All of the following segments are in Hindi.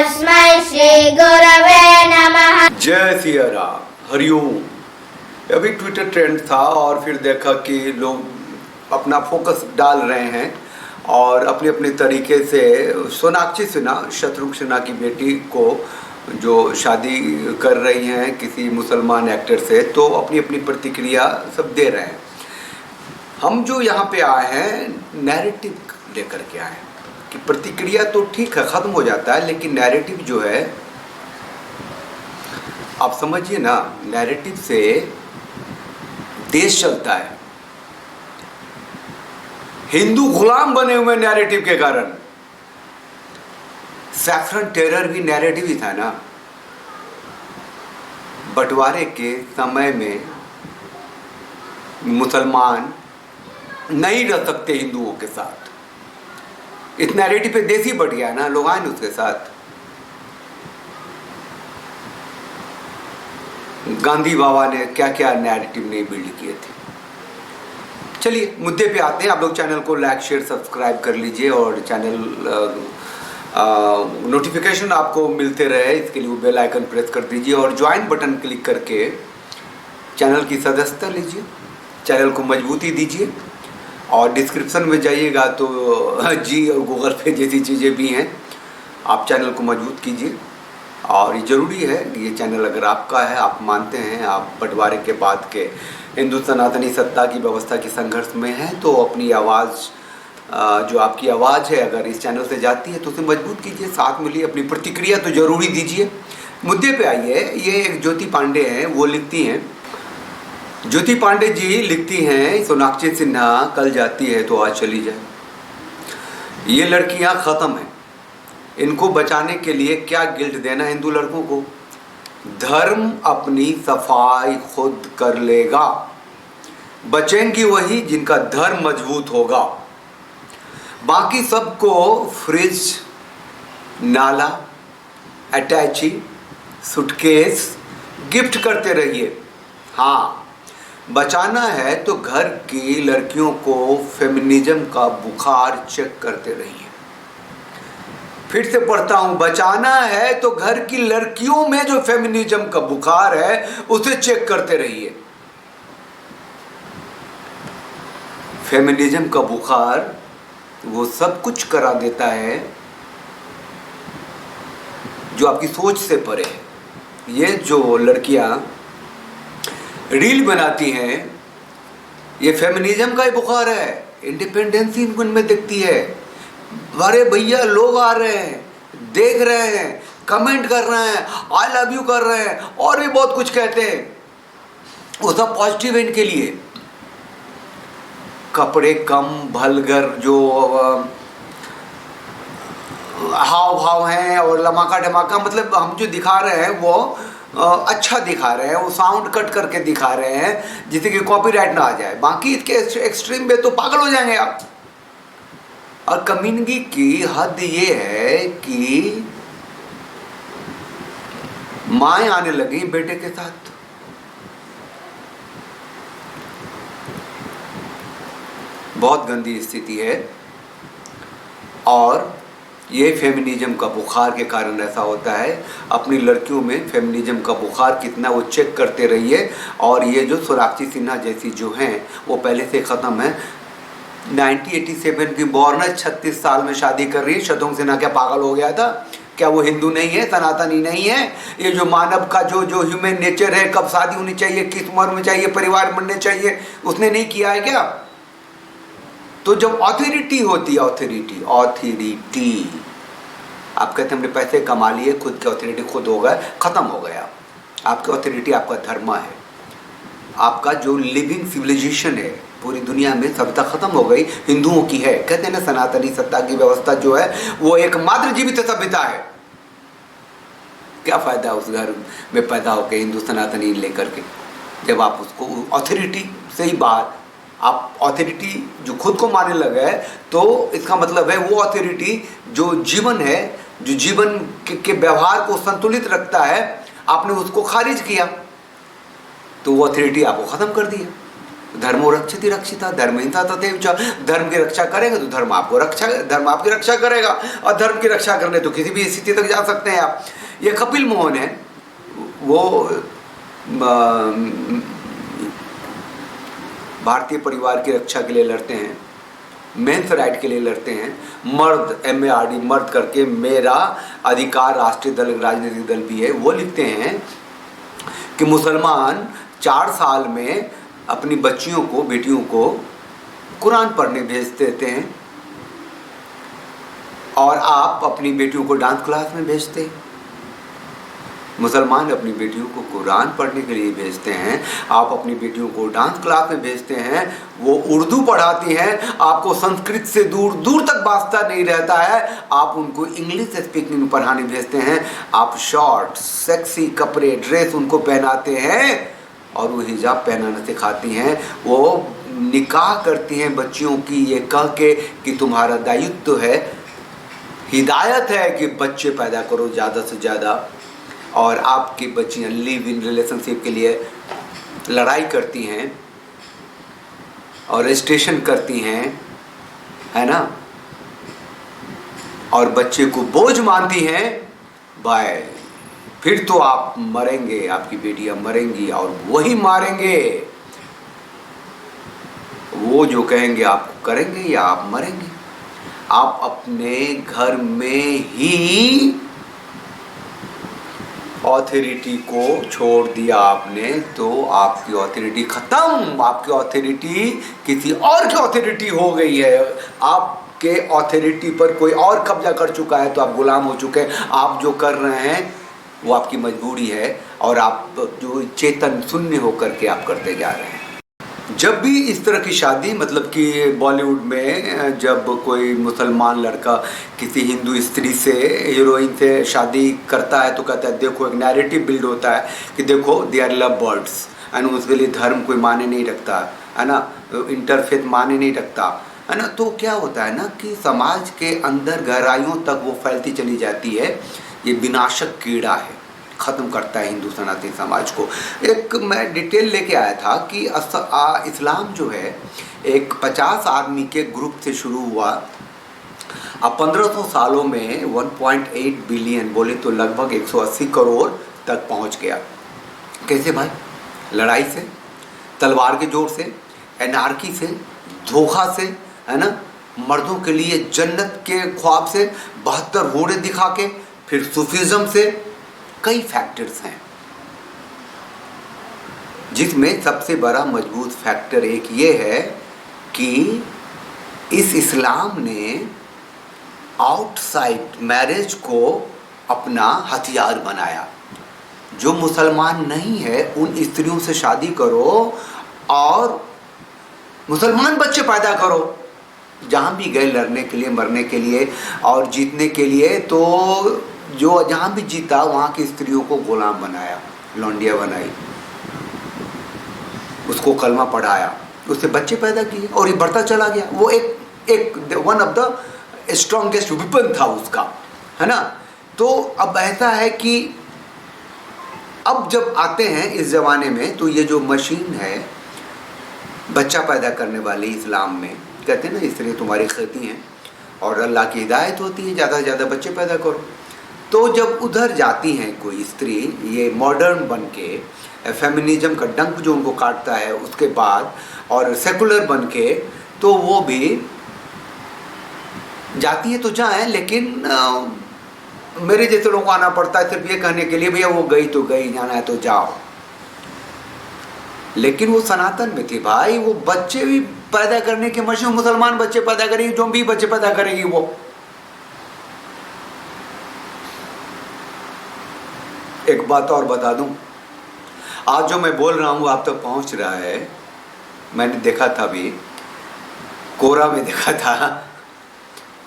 तस्मै श्री गुरवे नमः। जय सिया राम, हरिओम। अभी ट्विटर ट्रेंड था और फिर देखा कि लोग अपना फोकस डाल रहे हैं और अपने अपने तरीके से सोनाक्षी सिन्हा, शत्रुघ्न सिन्हा की बेटी को जो शादी कर रही हैं किसी मुसलमान एक्टर से, तो अपनी अपनी प्रतिक्रिया सब दे रहे हैं। हम जो यहाँ पे आए हैं नैरेटिव लेकर के आए हैं कि प्रतिक्रिया तो ठीक है, ख़त्म हो जाता है, लेकिन नैरेटिव जो है आप समझिए ना, नैरेटिव से देश चलता है। हिंदू गुलाम बने हुए नैरेटिव के कारण। सैफरन टेरर भी नैरेटिव ही था ना। बंटवारे के समय में मुसलमान नहीं रह सकते हिंदुओं के साथ, इस नैरेटिव पे देश ही बढ़ गया ना, लोग आए ना उसके साथ। गांधी बाबा ने क्या क्या नैरेटिव नहीं बिल्ड किए थे। चलिए मुद्दे पे आते हैं। आप लोग चैनल को लाइक शेयर सब्सक्राइब कर लीजिए और चैनल नोटिफिकेशन आपको मिलते रहे, इसके लिए वो बेल आइकन प्रेस कर दीजिए और ज्वाइन बटन क्लिक करके चैनल की सदस्यता लीजिए, चैनल को मजबूती दीजिए। और डिस्क्रिप्शन में जाइएगा तो जी और गूगल पे जैसी चीज़ें भी हैं, आप चैनल को मजबूत कीजिए। और ये ज़रूरी है कि ये चैनल अगर आपका है, आप मानते हैं, आप बंटवारे के बाद के हिंदू सनातनी सत्ता की व्यवस्था के संघर्ष में हैं, तो अपनी आवाज़ जो आपकी आवाज़ है अगर इस चैनल से जाती है तो उसे मजबूत कीजिए, साथ मिलिए, अपनी प्रतिक्रिया तो ज़रूरी दीजिए। मुद्दे पे आइए। ये एक ज्योति पांडे हैं, वो लिखती हैं, ज्योति पांडे जी लिखती हैं, सोनाक्षी सिन्हा कल जाती है तो आज चली जाए। ये लड़कियां ख़त्म हैं, इनको बचाने के लिए क्या गिल्ट देना हिंदू लड़कों को। धर्म अपनी सफाई खुद कर लेगा, बचेंगी वही जिनका धर्म मजबूत होगा। बाकी सबको फ्रिज, नाला, अटैची, सूटकेस गिफ्ट करते रहिए। हाँ, बचाना है तो घर की लड़कियों को फेमिनिज्म का बुखार चेक करते रहिए। फिर से पढ़ता हूं, बचाना है तो घर की लड़कियों में जो फेमिनिज्म का बुखार है उसे चेक करते रहिए। फेमिनिज्म का बुखार वो सब कुछ करा देता है जो आपकी सोच से परे है। ये जो लड़कियां रील बनाती हैं, ये फेमिनिज्म का ही बुखार है, इंडिपेंडेंसी इनमें दिखती है। अरे भैया, लोग आ रहे हैं, देख रहे हैं, कमेंट कर रहे हैं, आई लव यू कर रहे हैं और भी बहुत कुछ कहते हैं, वो सब पॉजिटिव है इनके लिए। कपड़े कम, भलगर जो हाव भाव हैं और लमाका ढमाका, मतलब हम जो दिखा रहे हैं वो अच्छा दिखा रहे हैं, वो साउंड कट करके दिखा रहे हैं जिससे कि कॉपीराइट ना आ जाए। बाकी इसके एक्सट्रीम में तो पागल हो जाएंगे आप। और कमीनगी की हद ये है कि माएं आने लगी बेटे के साथ। बहुत गंदी स्थिति है और ये फेमिनिज्म का बुखार के कारण ऐसा होता है। अपनी लड़कियों में फेमिनिज्म का बुखार कितना वो चेक करते रहिए। और ये जो सोनाक्षी सिन्हा जैसी जो हैं वो पहले से ख़त्म है। 1987 की बॉर्न है, 36 साल में शादी कर रही है। शत्रुघ्न सिन्हा क्या पागल हो गया था? क्या वो हिंदू नहीं है, सनातनी नहीं है? ये जो मानव का जो ह्यूमन नेचर है, कब शादी होनी चाहिए, किस उम्र में चाहिए, परिवार बनने चाहिए, उसने नहीं किया है क्या? तो जब ऑथोरिटी होती है, ऑथोरिटी आप कहते हैं हमने पैसे कमा लिए, खुद की ऑथोरिटी खुद हो गए, ख़त्म हो गया। आपकी ऑथोरिटी आपका धर्म है, आपका जो लिविंग सिविलाइजेशन है पूरी दुनिया में सभ्यता ख़त्म हो गई, हिंदुओं की है। कहते हैं ना सनातनी सत्ता की व्यवस्था जो है वो एकमात्र जीवित सभ्यता है। क्या फ़ायदा उस घर में पैदा होकर हिंदू सनातनी लेकर के, जब आप उसको ऑथोरिटी से ही बाहर, आप ऑथोरिटी जो खुद को मानने लगे तो इसका मतलब है वो ऑथोरिटी जो जीवन है, जो जीवन के व्यवहार को संतुलित रखता है, आपने उसको खारिज किया तो वो ऑथोरिटी आपको ख़त्म कर दिया। धर्मो रक्षति रक्षिता धर्महिता तथैव च। धर्म की रक्षा करेगा तो धर्म आपकी रक्षा करेगा, और धर्म की रक्षा करने तो किसी भी स्थिति तक जा सकते हैं आप। ये कपिल मोहन है, वो भारतीय परिवार की रक्षा के लिए लड़ते हैं, मेंस राइट के लिए लड़ते हैं। मर्द MARD मर्द करके मेरा अधिकार राष्ट्रीय दल राजनीतिक दल भी है, वो लिखते हैं कि मुसलमान 4 साल में अपनी बच्चियों को, बेटियों को कुरान पढ़ने भेज देते हैं, और आप अपनी बेटियों को डांस क्लास में भेजते हैं। मुसलमान अपनी बेटियों को कुरान पढ़ने के लिए भेजते हैं, आप अपनी बेटियों को डांस क्लास में भेजते हैं। वो उर्दू पढ़ाती हैं, आपको संस्कृत से दूर दूर तक वास्ता नहीं रहता है, आप उनको इंग्लिश स्पीकिंग पढ़ाने भेजते हैं। आप शॉर्ट सेक्सी कपड़े ड्रेस उनको पहनाते हैं और वो हिजाब पहनाना सिखाती हैं। वो निकाह करती हैं बच्चियों की ये कह के कि तुम्हारा दायित्व है, हिदायत है कि बच्चे पैदा करो ज़्यादा से ज़्यादा, और आपकी बच्चियां लिव इन रिलेशनशिप के लिए लड़ाई करती हैं और रजिस्ट्रेशन करती हैं, है ना, और बच्चे को बोझ मानती हैं। बाय फिर तो आप मरेंगे, आपकी बेटियां मरेंगी और वही मारेंगे। वो जो कहेंगे आप करेंगे या आप मरेंगे। आप अपने घर में ही ऑथोरिटी को छोड़ दिया आपने, तो आपकी ऑथोरिटी खत्म, आपकी ऑथोरिटी किसी और की ऑथोरिटी हो गई है। आपके ऑथोरिटी पर कोई और कब्जा कर चुका है, तो आप गुलाम हो चुके हैं। आप जो कर रहे हैं वो आपकी मजबूरी है, और आप जो चेतन शून्य होकर के आप करते जा रहे हैं। जब भी इस तरह की शादी, मतलब कि बॉलीवुड में जब कोई मुसलमान लड़का किसी हिंदू स्त्री से, हीरोइन से शादी करता है, तो कहता है देखो, एक नैरेटिव बिल्ड होता है कि देखो they are love birds, and उसके लिए धर्म कोई माने नहीं रखता है ना, इंटरफेथ माने नहीं रखता है ना। तो क्या होता है ना कि समाज के अंदर गहराइयों तक वो फैलती चली जाती है। ये विनाशक कीड़ा है, ख़त्म करता है हिंदू सनातनी समाज को। एक मैं डिटेल लेके आया था कि इस्लाम जो है एक 50 आदमी के ग्रुप से शुरू हुआ, अब 1500 सालों में 1.8 बिलियन, बोले तो लगभग 180 करोड़ तक पहुंच गया। कैसे भाई? लड़ाई से, तलवार के जोर से, एनार्की से, धोखा से, है ना, मर्दों के लिए जन्नत के ख्वाब से, 72 घोड़े दिखा के, फिर सूफिज्म से, कई फैक्टर्स हैं, जिसमें सबसे बड़ा मजबूत फैक्टर एक ये है कि इस इस्लाम ने आउटसाइड मैरिज को अपना हथियार बनाया। जो मुसलमान नहीं है उन स्त्रियों से शादी करो और मुसलमान बच्चे पैदा करो, जहाँ भी गए लड़ने के लिए, मरने के लिए और जीतने के लिए, तो जो जहाँ भी जीता वहाँ की स्त्रियों को गुलाम बनाया, लौंडिया बनाई, उसको कलमा पढ़ाया, उससे बच्चे पैदा किए और ये बढ़ता चला गया। वो एक one of the strongest weapon था उसका, है ना। तो अब ऐसा है कि अब जब आते हैं इस ज़माने में, तो ये जो मशीन है बच्चा पैदा करने वाली, इस्लाम में कहते हैं ना स्त्री तुम्हारी खेती हैं, और अल्लाह की हिदायत होती है ज़्यादा से ज़्यादा बच्चे पैदा करो। तो जब उधर जाती हैं कोई स्त्री, ये मॉडर्न बन के, फेमिनिज्म का डंक जो उनको काटता है उसके बाद, और सेकुलर बन के, तो वो भी जाती है तो जाए, लेकिन मेरे जैसे लोगों को आना पड़ता है सिर्फ ये कहने के लिए भैया वो गई तो गई, जाना है तो जाओ। लेकिन वो सनातन में थी भाई, वो बच्चे भी पैदा करने के मशीन, मुसलमान बच्चे पैदा करेगी, जो भी बच्चे पैदा करेगी वो। एक बात और बता दूं, आज जो मैं बोल रहा हूँ आप तक पहुँच रहा है। मैंने देखा था अभी कोरा में देखा था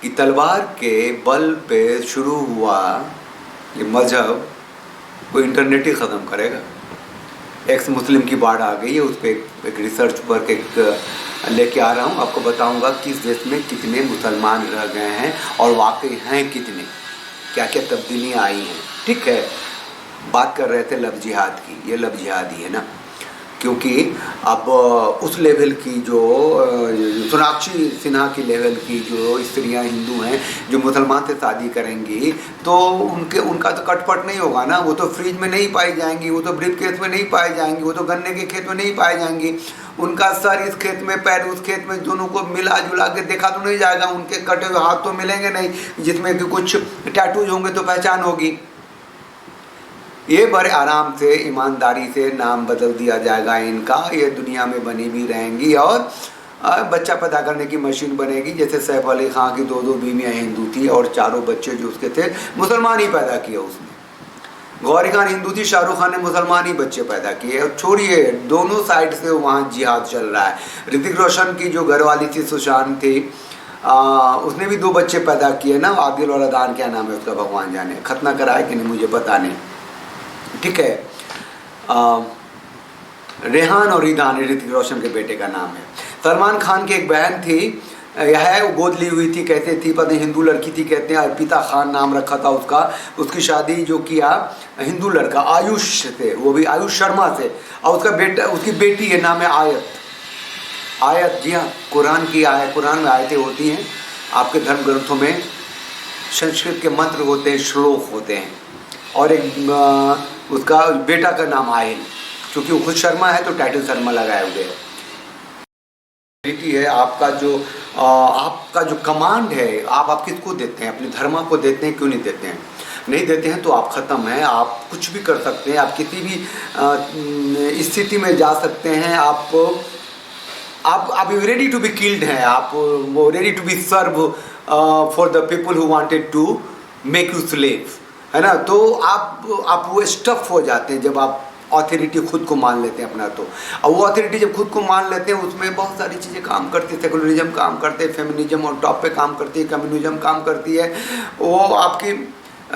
कि तलवार के बल पे शुरू हुआ ये मजहब वो इंटरनेट ही ख़त्म करेगा। एक्स मुस्लिम की बाढ़ आ गई है, उस पर एक रिसर्च वर्क एक लेके आ रहा हूँ, आपको बताऊँगा कि इस देश में कितने मुसलमान रह गए हैं और वाकई हैं कितने, क्या क्या तब्दीलियाँ आई हैं। ठीक है, बात कर रहे थे लव जिहाद की, ये लव जिहाद ही है ना। क्योंकि अब उस लेवल की जो सोनाक्षी सिन्हा की लेवल की जो स्त्रियां हिंदू हैं जो मुसलमान से शादी करेंगी तो उनका तो कटपट नहीं होगा ना, वो तो फ्रिज में नहीं पाई जाएंगी, वो तो ब्रीफकेस में नहीं पाई जाएंगी, वो तो गन्ने के खेत में नहीं पाई जाएंगी, उनका सर इस खेत में पैर उस खेत में, दोनों को मिला जुला के देखा तो नहीं जाएगा, उनके कटे हुए हाथ तो मिलेंगे नहीं जिसमें कि कुछ टैटूज होंगे तो पहचान होगी। ये बड़े आराम से ईमानदारी से नाम बदल दिया जाएगा इनका, ये दुनिया में बनी भी रहेंगी और बच्चा पैदा करने की मशीन बनेगी। जैसे सैफ अली खां की 2 बीवियाँ हिंदू थी और 4 बच्चे जो उसके थे मुसलमान ही पैदा किए उसने। गौरी खान हिंदू थी, शाहरुख खान ने मुसलमान ही बच्चे पैदा किए। और छोड़िए, दोनों साइड से वहाँ जिहाद चल रहा है। ऋतिक रोशन की जो घरवाली थी सुशांत थी, उसने भी 2 बच्चे पैदा किए ना, आदिल और अदान, क्या नाम है उसका भगवान जाने, खतना कराया कि नहीं मुझे पता नहीं, ठीक है। रेहान और ईदान ऋतिक रोशन के बेटे का नाम है। सलमान खान की एक बहन थी, यह वो गोद ली हुई थी, कहते थी, पता नहीं हिंदू लड़की थी, कहते हैं अर्पिता खान नाम रखा था उसका। उसकी शादी जो किया हिंदू लड़का आयुष से, वो भी आयुष शर्मा से, और उसका बेटा, उसकी बेटी है, नाम है आयत। आयत, जी हाँ, कुरान की आयत, कुरान में आयतें होती हैं, आपके धर्म ग्रंथों में संस्कृत के मंत्र होते हैं, श्लोक होते हैं। और एक उसका बेटा का नाम आयल, क्योंकि वो खुद शर्मा है तो टाइटल शर्मा लगाए हुए है। आपका जो कमांड है, आप किसको देते हैं? अपने धर्म को देते हैं, क्यों नहीं देते हैं? नहीं देते हैं तो आप ख़त्म हैं। आप कुछ भी कर सकते हैं, आप किसी भी स्थिति में जा सकते हैं। आप रेडी टू बी किल्ड हैं, आप वो ready to be serve for the people who wanted to make you slave, है ना। तो आप वो स्टफ हो जाते हैं जब आप ऑथोरिटी खुद को मान लेते हैं अपना। तो अब वो ऑथोरिटी जब खुद को मान लेते हैं, उसमें बहुत सारी चीज़ें काम करती है। सेकुलरिज्म काम करते हैं, फेमिनिज्म और टॉप पे काम करती है, कम्युनिज्म काम करती है, वो आपकी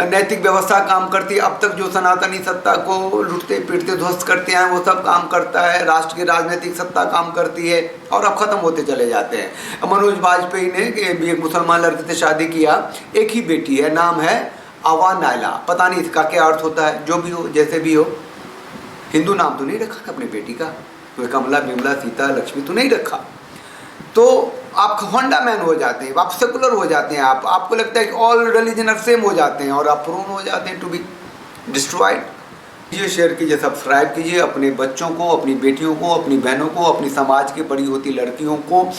नैतिक व्यवस्था काम करती है। अब तक जो सनातनी सत्ता को लुटते पीटते ध्वस्त करते हैं वो सब काम करता है। राष्ट्र की राजनीतिक सत्ता काम करती है और अब ख़त्म होते चले जाते हैं। मनोज वाजपेयी ने एक मुसलमान लड़के से शादी किया, एक ही बेटी है, नाम है अवा नायला, पता नहीं इसका क्या अर्थ होता है, जो भी हो जैसे भी हो। हिंदू नाम तो नहीं रखा था अपनी बेटी का, कोई कमला बिमला सीता लक्ष्मी तो नहीं रखा। तो आप होंडा मैन हो जाते हैं, आप सेकुलर हो जाते हैं, आपको लगता है कि ऑल रिलीजन आर सेम हो जाते हैं और आप प्रोन हो जाते हैं टू बी डिस्ट्रॉयड। कीजिए, शेयर कीजिए, सब्सक्राइब कीजिए। अपने बच्चों को, अपनी बेटियों को, अपनी बहनों को, अपनी समाज की बड़ी होती लड़कियों को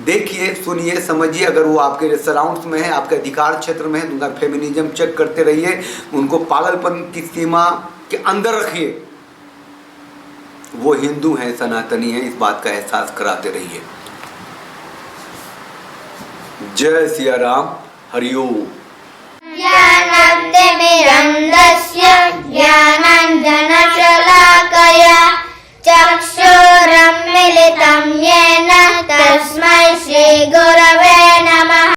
देखिए, सुनिए, समझिए। अगर वो आपके सराउंड्स में है, आपके अधिकार क्षेत्र में है, उनका फेमिनिज्म चेक करते रहिए, उनको पागलपन की सीमा के अंदर रखिए। वो हिंदू हैं, सनातनी हैं, इस बात का एहसास कराते रहिए। जय सिया राम, हरिओम। ज्ञानाग्निमिरन्दस्य ज्ञानाञ्जनशलाकया चक्षुरुन्मीलितं येन तस्मै श्रीगुरवे